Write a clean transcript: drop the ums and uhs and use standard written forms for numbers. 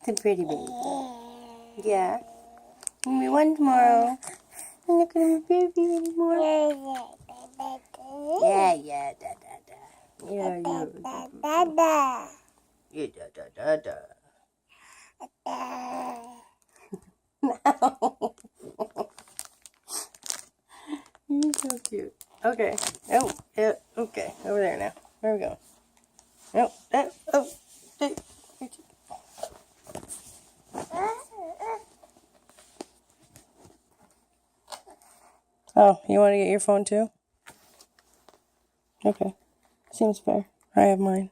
The pretty baby. Yeah. We one tomorrow. I'm not gonna be baby anymore. Yeah, yeah, da da da. Yeah, yeah. Yeah, da da da da. No. You're so cute. Okay. Oh, yeah. Okay. Over there now. There we go. No. Oh. Oh. Oh, you want to get your phone too? Okay. Seems fair. I have mine.